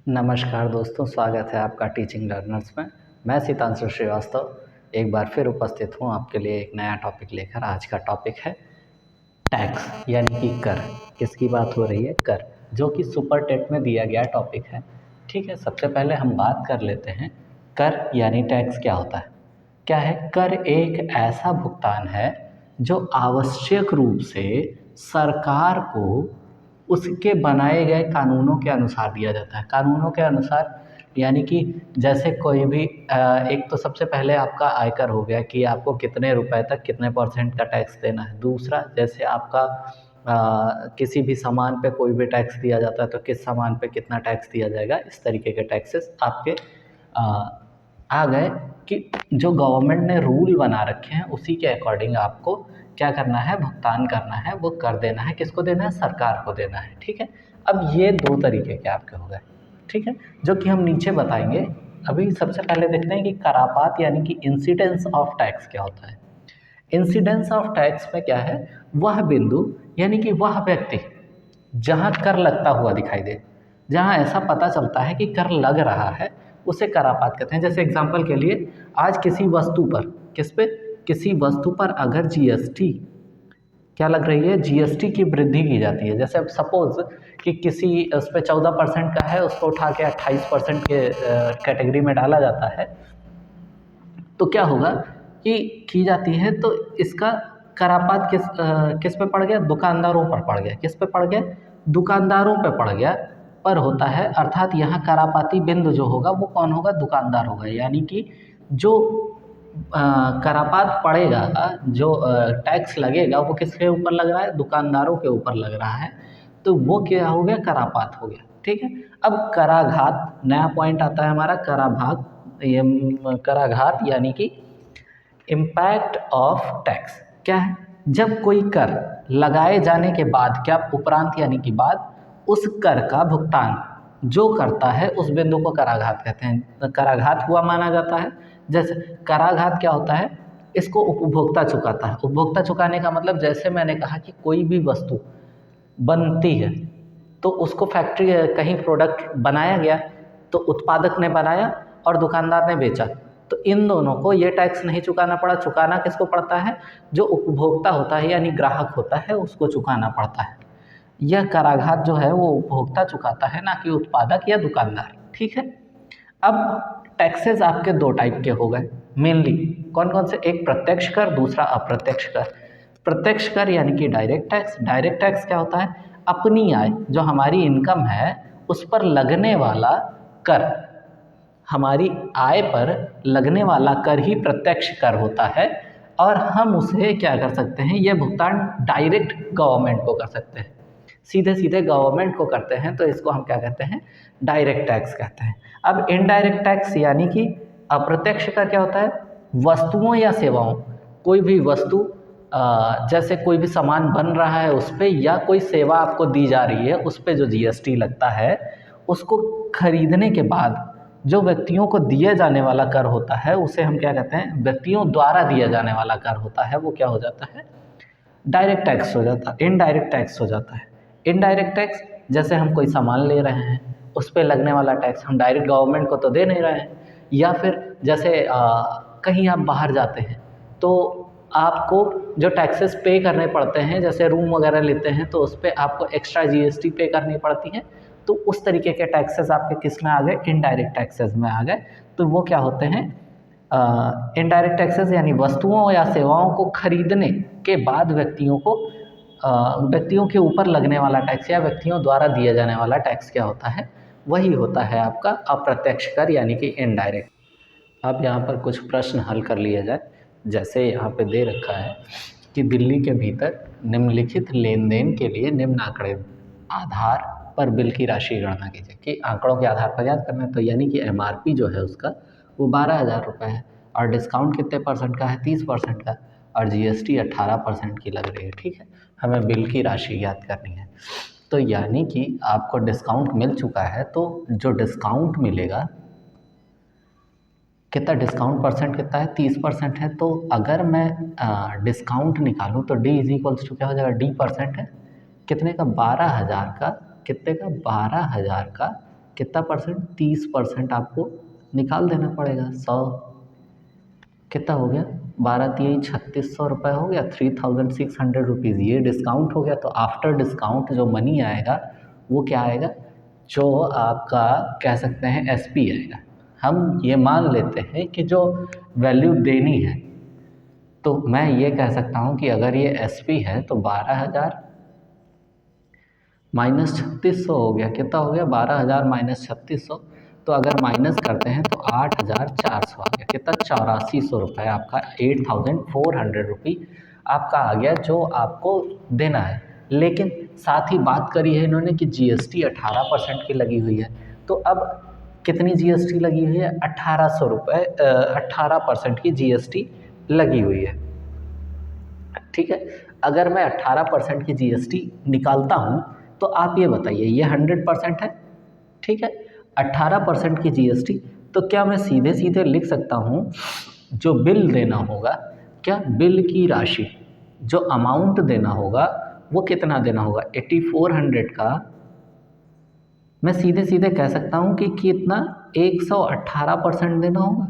नमस्कार दोस्तों, स्वागत है आपका टीचिंग लर्नर्स में। मैं सितांशु श्रीवास्तव एक बार फिर उपस्थित हूँ आपके लिए एक नया टॉपिक लेकर। आज का टॉपिक है टैक्स यानी कि कर। किसकी बात हो रही है? कर, जो कि सुपर टेट में दिया गया टॉपिक है। ठीक है, सबसे पहले हम बात कर लेते हैं कर यानी टैक्स क्या होता है। क्या है? कर एक ऐसा भुगतान है जो आवश्यक रूप से सरकार को उसके बनाए गए कानूनों के अनुसार दिया जाता है। कानूनों के अनुसार यानी कि जैसे कोई भी एक तो सबसे पहले आपका आयकर हो गया कि आपको कितने रुपए तक कितने परसेंट का टैक्स देना है। दूसरा, जैसे आपका किसी भी सामान पे कोई भी टैक्स दिया जाता है तो किस सामान पे कितना टैक्स दिया जाएगा, इस तरीके के टैक्सेस आपके आ गए कि जो गवर्नमेंट ने रूल बना रखे हैं उसी के अकॉर्डिंग आपको क्या करना है, भुगतान करना है। वो कर देना है, किसको देना है? सरकार को देना है। ठीक है, अब ये दो तरीके के आपके हो गए। ठीक है, जो कि हम नीचे बताएंगे। अभी सबसे पहले देखते हैं कि करापात यानी कि इंसिडेंस ऑफ टैक्स क्या होता है। इंसिडेंस ऑफ टैक्स में क्या है? वह बिंदु यानी कि वह व्यक्ति जहाँ कर लगता हुआ दिखाई दे, जहाँ ऐसा पता चलता है कि कर लग रहा है, उसे करापात कहते हैं। जैसे एग्जांपल के लिए, आज किसी वस्तु पर, किस पे? किसी वस्तु पर अगर जीएसटी क्या लग रही है? जीएसटी की वृद्धि की जाती है। जैसे अब सपोज कि किसी उस पर 14% का है, उसको उठा के 28% के कैटेगरी में डाला जाता है, तो क्या होगा कि की जाती है तो इसका करापात किस पे पड़ गया? दुकानदारों पर पड़ गया। किस पे पड़ गया? दुकानदारों पे पड़ गया पर होता है। अर्थात यहाँ करापाती बिंदु जो होगा वो कौन होगा? दुकानदार होगा। यानी कि जो करापात पड़ेगा, जो टैक्स लगेगा वो किसके ऊपर लग रहा है? दुकानदारों के ऊपर लग रहा है। तो वो क्या हो गया? करापात हो गया। ठीक है, अब कराघात नया पॉइंट आता है हमारा। कराभाग, ये कराघात यानी कि इम्पैक्ट ऑफ टैक्स। क्या है? जब कोई कर लगाए जाने के बाद, क्या उपरांत यानी कि बाद, उस कर का भुगतान जो करता है उस बिंदु को कराघात कहते हैं। तो कराघात हुआ माना जाता है। जैसे कराघात क्या होता है? इसको उपभोक्ता चुकाता है। उपभोक्ता चुकाने का मतलब, जैसे मैंने कहा कि कोई भी वस्तु बनती है तो उसको फैक्ट्री कहीं प्रोडक्ट बनाया गया, तो उत्पादक ने बनाया और दुकानदार ने बेचा, तो इन दोनों को ये टैक्स नहीं चुकाना पड़ा। चुकाना किसको पड़ता है? जो उपभोक्ता होता है यानी ग्राहक होता है, उसको चुकाना पड़ता है। यह कराघात जो है वो उपभोक्ता चुकाता है, ना कि उत्पादक या दुकानदार। ठीक है, अब टैक्सेस आपके दो टाइप के हो गए मेनली। कौन कौन से? एक प्रत्यक्ष कर, दूसरा अप्रत्यक्ष कर। प्रत्यक्ष कर यानी कि डायरेक्ट टैक्स। डायरेक्ट टैक्स क्या होता है? अपनी आय, जो हमारी इनकम है, उस पर लगने वाला कर, हमारी आय पर लगने वाला कर ही प्रत्यक्ष कर होता है। और हम उसे क्या कर सकते हैं? यह भुगतान डायरेक्ट गवर्नमेंट को कर सकते हैं, सीधे सीधे गवर्नमेंट को करते हैं, तो इसको हम क्या कहते हैं? डायरेक्ट टैक्स कहते हैं। अब इनडायरेक्ट टैक्स यानी कि अप्रत्यक्ष कर क्या होता है? वस्तुओं या सेवाओं, कोई भी वस्तु, जैसे कोई भी सामान बन रहा है उस पर, या कोई सेवा आपको दी जा रही है उस पर जो जीएसटी लगता है, उसको खरीदने के बाद जो व्यक्तियों को दिया जाने वाला कर होता है उसे हम क्या कहते हैं? व्यक्तियों द्वारा दिया जाने वाला कर होता है, वो क्या हो जाता है? डायरेक्ट टैक्स हो जाता है, इनडायरेक्ट टैक्स हो जाता है। इनडायरेक्ट टैक्स, जैसे हम कोई सामान ले रहे हैं उस पे लगने वाला टैक्स हम डायरेक्ट गवर्नमेंट को तो दे नहीं रहे हैं। या फिर जैसे कहीं आप बाहर जाते हैं तो आपको जो टैक्सेस पे करने पड़ते हैं, जैसे रूम वगैरह लेते हैं तो उस पर आपको एक्स्ट्रा जीएसटी पे करनी पड़ती है। तो उस तरीके के टैक्सेस आपके किस में आ गए? इनडायरेक्ट टैक्सेस में आ गए। तो वो क्या होते हैं? इनडायरेक्ट टैक्सेस यानी वस्तुओं या सेवाओं को खरीदने के बाद व्यक्तियों के ऊपर लगने वाला टैक्स या व्यक्तियों द्वारा दिया जाने वाला टैक्स क्या होता है? वही होता है आपका अप्रत्यक्ष कर यानी कि इनडायरेक्ट। अब यहाँ पर कुछ प्रश्न हल कर लिया जाए। जैसे यहाँ पे दे रखा है कि दिल्ली के भीतर निम्नलिखित लेन देन के लिए निम्न आंकड़े आधार पर बिल की राशि गणना कीजिए। कि आंकड़ों के आधार पर याद करना है, तो यानी कि एमआरपी जो है उसका वो 12,000 रुपये है, और डिस्काउंट कितने परसेंट का है? 30% का, और जीएसटी 18% की लग रही है। ठीक है, हमें बिल की राशि याद करनी है। तो यानी कि आपको डिस्काउंट मिल चुका है, तो जो डिस्काउंट मिलेगा, कितना डिस्काउंट परसेंट कितना है? 30% है। तो अगर मैं डिस्काउंट निकालूं तो डी इज इक्वल्स टू क्या हो जाएगा? डी परसेंट है कितने का? 12,000 का। कितने का? 12,000 का कितना परसेंट, 30% आपको निकाल देना पड़ेगा। 100 कितना हो गया, 12 3 3600 रुपये हो गया, 3600 रुपीज़ ये डिस्काउंट हो गया। तो आफ्टर डिस्काउंट जो मनी आएगा वो क्या आएगा, जो आपका कह सकते हैं एसपी आएगा। हम ये मान लेते हैं कि जो वैल्यू देनी है, तो मैं ये कह सकता हूँ कि अगर ये एसपी है तो 12,000 माइनस 3600 हो गया। कितना हो गया, 12,000 माइनस 3600। तो अगर माइनस करते हैं तो 8,400 आ गया। कितना, 8400 रुपये आपका, 8400 रुपी आपका आ गया जो आपको देना है। लेकिन साथ ही बात करी है इन्होंने कि जीएसटी 18% की लगी हुई है। तो अब कितनी जीएसटी लगी हुई है, 1800 रुपये, 18% की जीएसटी लगी हुई है। ठीक है, अगर मैं 18% की जीएसटी निकालता हूँ तो आप ये बताइए, ये 100% है। ठीक है, 18% की जीएसटी, तो क्या मैं सीधे सीधे लिख सकता हूँ जो बिल देना होगा, क्या बिल की राशि, जो अमाउंट देना होगा वो कितना देना होगा, 8400 का मैं सीधे सीधे कह सकता हूँ कि कितना, 118% देना होगा।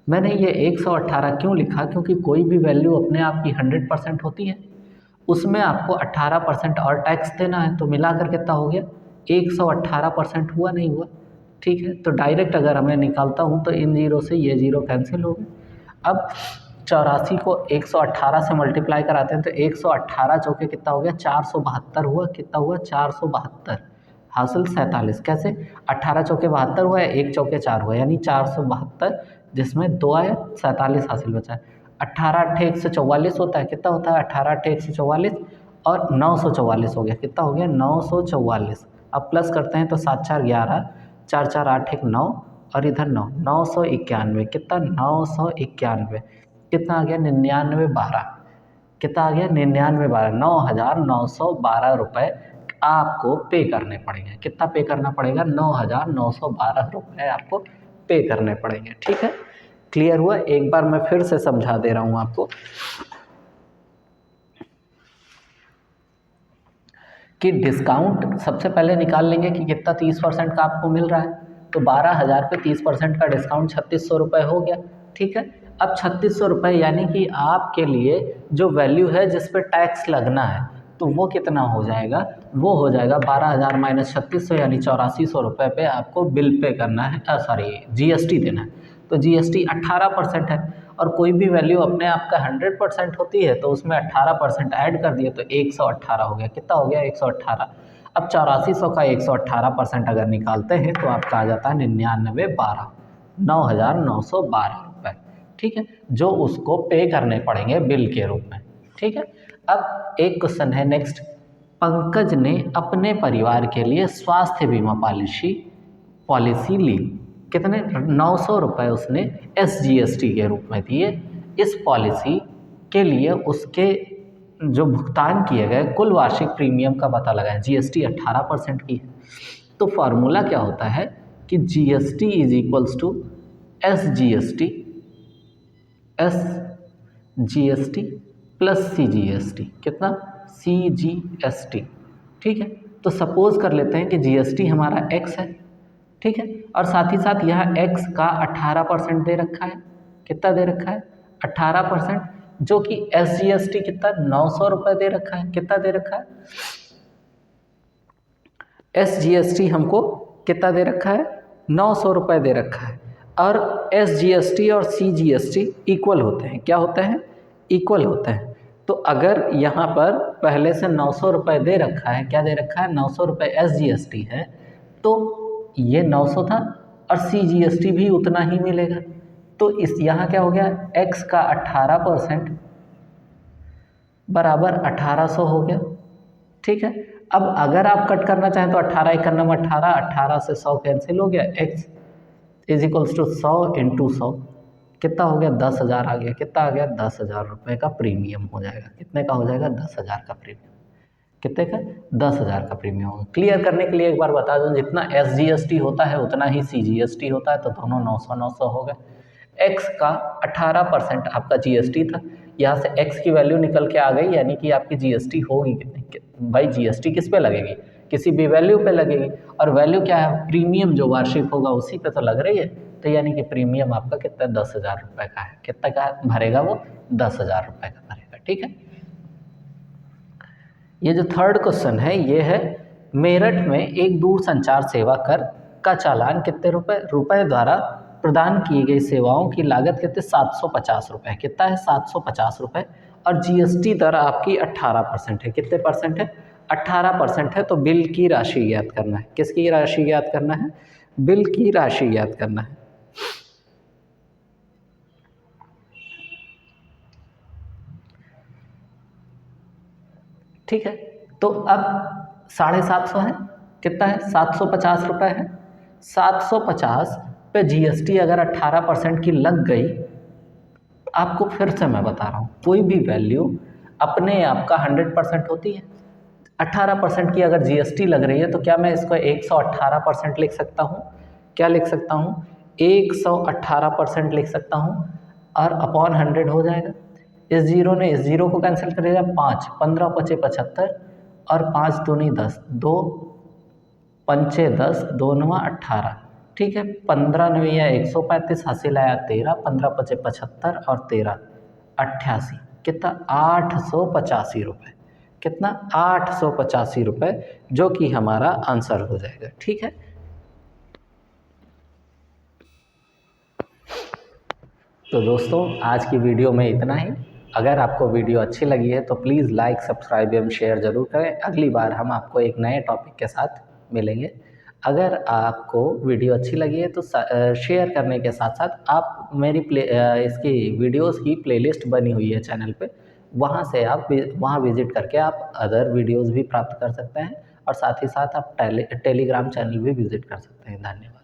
मैंने ये 118 क्यों लिखा, क्योंकि कोई भी वैल्यू अपने आप की 100% होती है, उसमें आपको 18% और टैक्स देना है। तो मिलाकर कितना हो गया, 118% हुआ, नहीं हुआ। ठीक है, तो डायरेक्ट अगर मैं निकालता हूँ तो इन जीरो से ये जीरो कैंसिल हो गए। अब 84 को 118 से मल्टीप्लाई कराते हैं तो 118 चौके कितना हो गया, 472 हुआ। कितना हुआ, 472 हासिल 47। कैसे, 18 चौके 72 हुआ है, 1 चौके 4 हुआ, यानी 472, जिसमें 2 आया, 47 हासिल बचा है। 18 8 144 होता है, कितना होता है, 18 8 144 और 944 हो गया। कितना हो गया, 944। अब प्लस करते हैं तो 7 4 11, 4 4 8 1 9 और इधर 9, 991। कितना, 991। कितना आ गया, 99 12। कितना आ गया, 99 12, 9,912 रुपये आपको पे करने पड़ेंगे। कितना पे करना पड़ेगा, 9,912 रुपये आपको पे करने पड़ेंगे। ठीक है, क्लियर हुआ। एक बार मैं फिर से समझा दे रहा हूँ आपको कि डिस्काउंट सबसे पहले निकाल लेंगे कि कितना, 30% का आपको मिल रहा है। तो 12,000 पे 30% का डिस्काउंट 3600 रुपये हो गया। ठीक है, अब 3600 रुपये यानी कि आपके लिए जो वैल्यू है जिस पे टैक्स लगना है, तो वो कितना हो जाएगा, वो हो जाएगा 12,000 माइनस 3600 यानी 8400 रुपये पे आपको बिल पे करना है, सॉरी जीएसटी देना है। तो जीएसटी 18% है और कोई भी वैल्यू अपने आप का 100% होती है तो उसमें 18% ऐड कर दिए तो 118 हो गया। कितना हो गया, 118। अब 8400 का 118% अगर निकालते हैं तो आपका आ जाता है 99 12, 9,912 रुपये। ठीक है, जो उसको पे करने पड़ेंगे बिल के रूप में। ठीक है, अब एक क्वेश्चन है नेक्स्ट, पंकज ने अपने परिवार के लिए स्वास्थ्य बीमा पॉलिसी ली। कितने, 900 रुपये उसने SGST के रूप में दिए। इस पॉलिसी के लिए उसके जो भुगतान किए गए कुल वार्षिक प्रीमियम का पता लगाएं। GST 18% की है, तो फार्मूला क्या होता है कि GST is equals to SGST plus CGST। कितना, CGST। ठीक है, तो सपोज कर लेते हैं कि GST हमारा X है। ठीक है, और साथ ही साथ यहाँ X का 18% दे रखा है। कितना दे रखा है, 18%, जो कि SGST कितना, 900 रुपये दे रखा है। कितना दे रखा है, SGST हमको कितना दे रखा है, 900 रुपये दे रखा है। और SGST और CGST इक्वल होते हैं। क्या होते हैं, इक्वल होते हैं। तो अगर यहाँ पर पहले से 900 रुपये दे रखा है, क्या दे रखा है, 900 रुपये SGST है, तो ये 900 था और CGST भी उतना ही मिलेगा। तो इस यहाँ क्या हो गया, X का 18% बराबर 1800 हो गया। ठीक है, अब अगर आप कट करना चाहें तो 18 1 18, 18 से 100 कैंसिल हो गया। X is equals to 100 into 100, कितना हो गया, 10,000 आ गया। कितना आ गया, 10,000 रुपये का प्रीमियम हो जाएगा। कितने का हो जाएगा, 10,000 का प्रीमियम। कितने का, 10,000 का प्रीमियम होगा। क्लियर करने के लिए एक बार बता दूं, जितना SGST होता है उतना ही CGST होता है, तो दोनों 900 900 हो गए। X का 18% आपका GST था, यहाँ से X की वैल्यू निकल के आ गई, यानी कि आपकी GST होगी कितनी। भाई GST किस पे लगेगी, किसी भी वैल्यू पे लगेगी, और वैल्यू क्या है, प्रीमियम जो वार्षिक होगा उसी पे तो लग रही है। तो यानी कि प्रीमियम आपका कितना 10,000 रुपये का है। कितना का भरेगा वो, 10,000 रुपये का भरेगा। ठीक है। ये जो थर्ड क्वेश्चन है ये है, मेरठ में एक दूर संचार सेवा कर का चालान कितने रुपए द्वारा प्रदान की गई सेवाओं की लागत कितने, 750 रुपये। कितना है, 750 रुपये। और जीएसटी दर आपकी 18% है। कितने परसेंट है, 18% है। तो बिल की राशि ज्ञात करना है। किसकी राशि ज्ञात करना है, बिल की राशि ज्ञात करना है। ठीक है। तो अब 750 है, कितना है, 750 रुपये है। 750 पे जीएसटी अगर 18% की लग गई, आपको फिर से मैं बता रहा हूँ, कोई भी वैल्यू अपने आप का 100% होती है। 18% की अगर जीएसटी लग रही है तो क्या मैं इसको 118% लिख सकता हूँ, क्या लिख सकता हूँ, 118% लिख सकता हूँ, और अपॉन 100 हो जाएगा। इस जीरो ने इस जीरो को कैंसिल करेगा, 5, 15 पचे 75, और 5 दूनी 10, 2 पंचे 10, 2 नवा 18। ठीक है। 15 नवैया 135, हासिल आया 13, 15 पचे 75 और 13 88। कितना, 885 रुपये। कितना, 885 रुपये, जो कि हमारा आंसर हो जाएगा। ठीक है। तो दोस्तों आज की वीडियो में इतना ही। अगर आपको वीडियो अच्छी लगी है तो प्लीज़ लाइक, सब्सक्राइब एवं शेयर ज़रूर करें। अगली बार हम आपको एक नए टॉपिक के साथ मिलेंगे। अगर आपको वीडियो अच्छी लगी है तो शेयर करने के साथ साथ आप मेरी इसकी वीडियोस की प्लेलिस्ट बनी हुई है चैनल पे, वहाँ से आप वहाँ विज़िट करके आप अदर वीडियोस भी प्राप्त कर सकते हैं, और साथ ही साथ आप टेलीग्राम चैनल भी विज़िट कर सकते हैं। धन्यवाद।